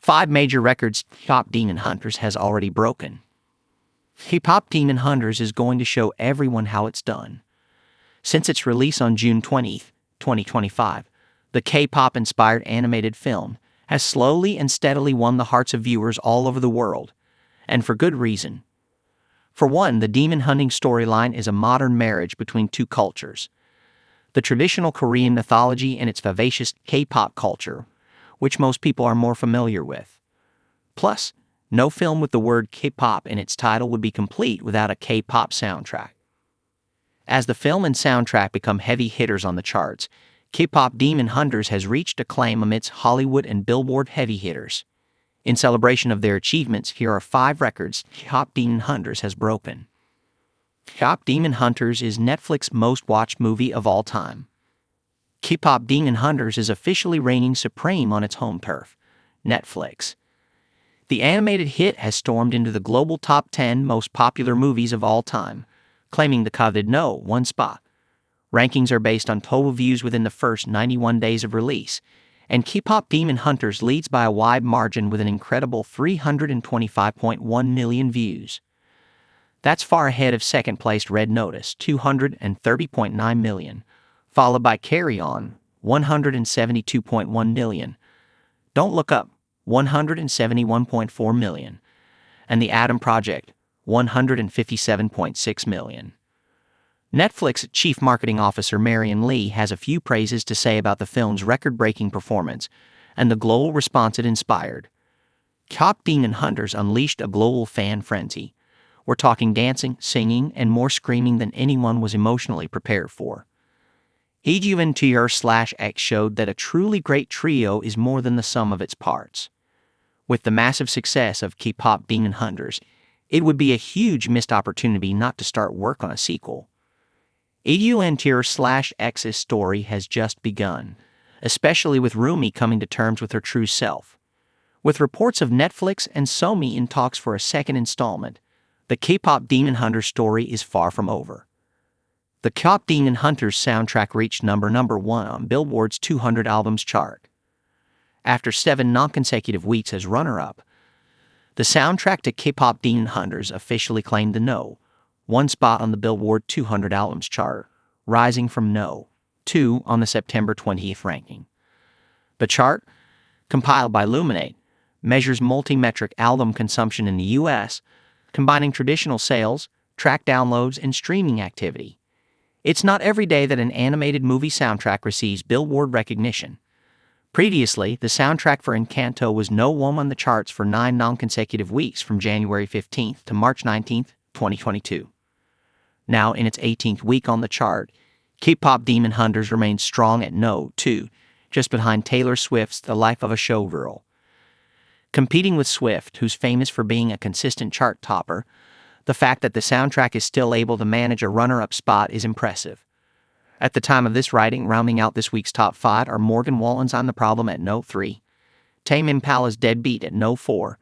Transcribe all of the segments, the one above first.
5 major records Kpop Demon Hunters has already broken. Kpop Demon Hunters is going to show everyone how it's done. Since its release on June 20th, 2025, the K-pop-inspired animated film has slowly and steadily won the hearts of viewers all over the world, and for good reason. For one, the demon hunting storyline is a modern marriage between two cultures: the traditional Korean mythology and its vivacious K-pop culture, which most people are more familiar with. Plus, no film with the word K-pop in its title would be complete without a K-pop soundtrack. As the film and soundtrack become heavy hitters on the charts, Kpop Demon Hunters has reached acclaim amidst Hollywood and Billboard heavy hitters. In celebration of their achievements, here are 5 records Kpop Demon Hunters has broken. Kpop Demon Hunters is Netflix's most watched movie of all time. Kpop Demon Hunters is officially reigning supreme on its home turf, Netflix. The animated hit has stormed into the global top 10 most popular movies of all time, claiming the coveted #1 spot. Rankings are based on total views within the first 91 days of release, and Kpop Demon Hunters leads by a wide margin with an incredible 325.1 million views. That's far ahead of second-placed Red Notice, 230.9 million, followed by Carry On, 172.1 million, Don't Look Up, 171.4 million, and The Atom Project, 157.6 million. Netflix Chief Marketing Officer Marion Lee has a few praises to say about the film's record-breaking performance and the global response it inspired. Kpop Demon Hunters unleashed a global fan frenzy. We're talking dancing, singing, and more screaming than anyone was emotionally prepared for. EGUNTR/X showed that a truly great trio is more than the sum of its parts. With the massive success of Kpop Demon Hunters, it would be a huge missed opportunity not to start work on a sequel. EGUNTR/X's story has just begun, especially with Rumi coming to terms with her true self. With reports of Netflix and Sony in talks for a second installment, the Kpop Demon Hunters story is far from over. The Kpop Demon Hunters soundtrack reached number 1 on Billboard's 200 albums chart. After 7 non-consecutive weeks as runner-up, the soundtrack to Kpop Demon Hunters officially claimed the #1 spot on the Billboard 200 albums chart, rising from #2 on the September 20th ranking. The chart, compiled by Luminate, measures multi-metric album consumption in the U.S., combining traditional sales, track downloads, and streaming activity. It's not every day that an animated movie soundtrack receives Billboard recognition. Previously, the soundtrack for Encanto was #1 on the charts for 9 non-consecutive weeks from January 15th to March 19th, 2022. Now in its 18th week on the chart, Kpop Demon Hunters remains strong at #2, just behind Taylor Swift's The Life of a Showgirl. Competing with Swift, who's famous for being a consistent chart topper, the fact that the soundtrack is still able to manage a runner-up spot is impressive. At the time of this writing, rounding out this week's top 5 are Morgan Wallen's I'm the Problem at #3, Tame Impala's Deadbeat at #4,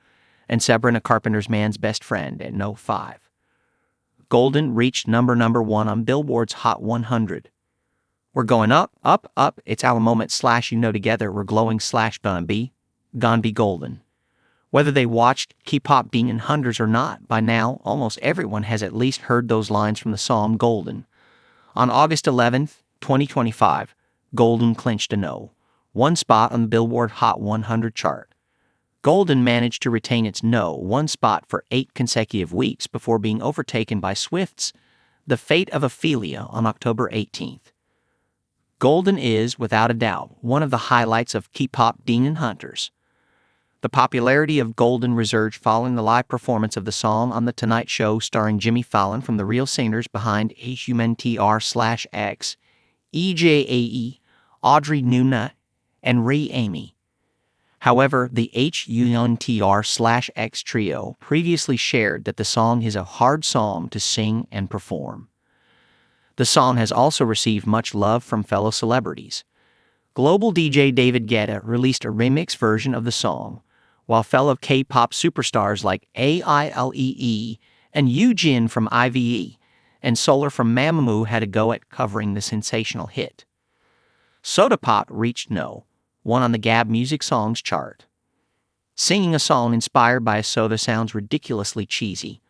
and Sabrina Carpenter's Man's Best Friend at #5. Golden reached number 1 on Billboard's Hot 100. We're going up, up, up, it's our moment / together we're glowing / gonna be golden. Whether they watched Kpop Demon Hunters or not, by now almost everyone has at least heard those lines from the song Golden. On August 11th, 2025, Golden clinched a #1 spot on the Billboard Hot 100 chart. Golden managed to retain its #1 spot for 8 consecutive weeks before being overtaken by Swift's The Fate of Ophelia on October 18th. Golden is, without a doubt, one of the highlights of Kpop Demon Hunters. The popularity of Golden resurged following the live performance of the song on The Tonight Show starring Jimmy Fallon from the real singers behind EGUNTR/X, EJAE, Audrey Nuna, and Ree Amy. However, the EGUNTR/X trio previously shared that the song is a hard song to sing and perform. The song has also received much love from fellow celebrities. Global DJ David Guetta released a remix version of the song, while fellow K-pop superstars like AILEE and Yoojin from IVE and Solar from Mamamoo had a go at covering the sensational hit. Soda Pop reached #1 on the Gab Music Songs chart. Singing a song inspired by a soda sounds ridiculously cheesy,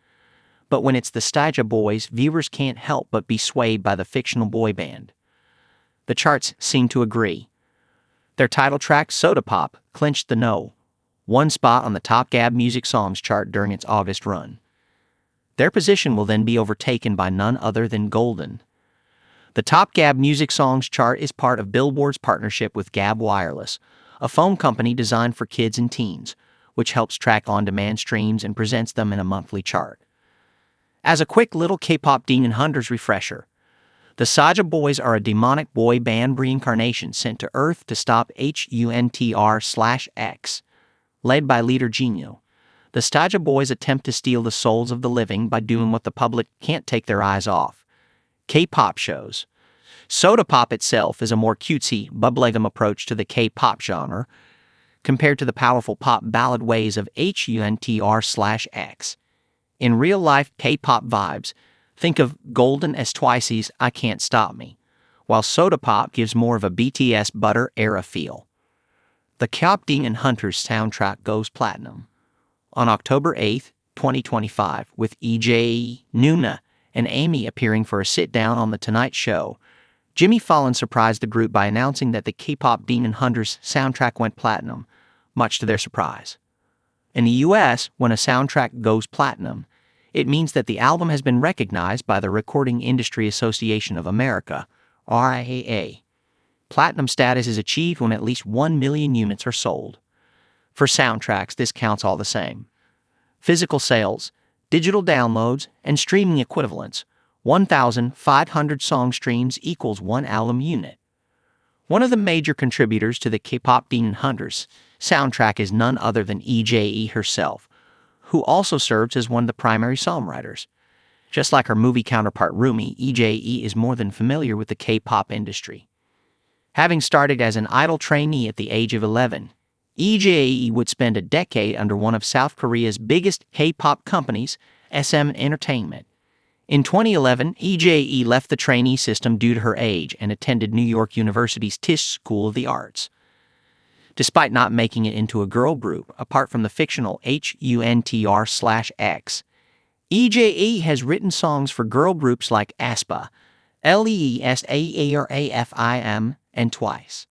but when it's the Steadily Boys, viewers can't help but be swayed by the fictional boy band. The charts seem to agree. Their title track, Soda Pop, clinched the No.1 spot on the Top Gab Music Songs chart during its August run. Their position will then be overtaken by none other than Golden. The Top Gab Music Songs chart is part of Billboard's partnership with Gab Wireless, a phone company designed for kids and teens, which helps track on-demand streams and presents them in a monthly chart. As a quick little K-pop Demon Hunters refresher, the Steadily Boys are a demonic boy band reincarnation sent to Earth to stop Huntr/X. Led by leader Jinyo, the Steadily Boys attempt to steal the souls of the living by doing what the public can't take their eyes off: K-pop shows. Soda Pop itself is a more cutesy, bubblegum approach to the K-pop genre, compared to the powerful pop ballad ways of Huntr/X. In real-life K-pop vibes, think of Golden as Twice's I Can't Stop Me, while Soda Pop gives more of a BTS Butter era feel. The Kpop Demon Hunters soundtrack goes platinum on October 8, 2025, with EJ, Nuna, and Amy appearing for a sit-down on The Tonight Show. Jimmy Fallon surprised the group by announcing that the Kpop Demon Hunters soundtrack went platinum, much to their surprise. In the US, when a soundtrack goes platinum, it means that the album has been recognized by the Recording Industry Association of America, RIAA. Platinum status is achieved when at least 1 million units are sold. For soundtracks, this counts all the same. Physical sales, digital downloads, and streaming equivalents, 1,500 song streams equals one album unit. One of the major contributors to the Kpop Demon Hunters soundtrack is none other than EJE herself, who also serves as one of the primary songwriters. Just like her movie counterpart Rumi, EJE is more than familiar with the K-pop industry. Having started as an idol trainee at the age of 11, EJE would spend a decade under one of South Korea's biggest K-pop companies, SM Entertainment. In 2011, EJE left the trainee system due to her age and attended New York University's Tisch School of the Arts. Despite not making it into a girl group, apart from the fictional Huntr/X, EJE has written songs for girl groups like aespa, LESARAFIM, and Twice.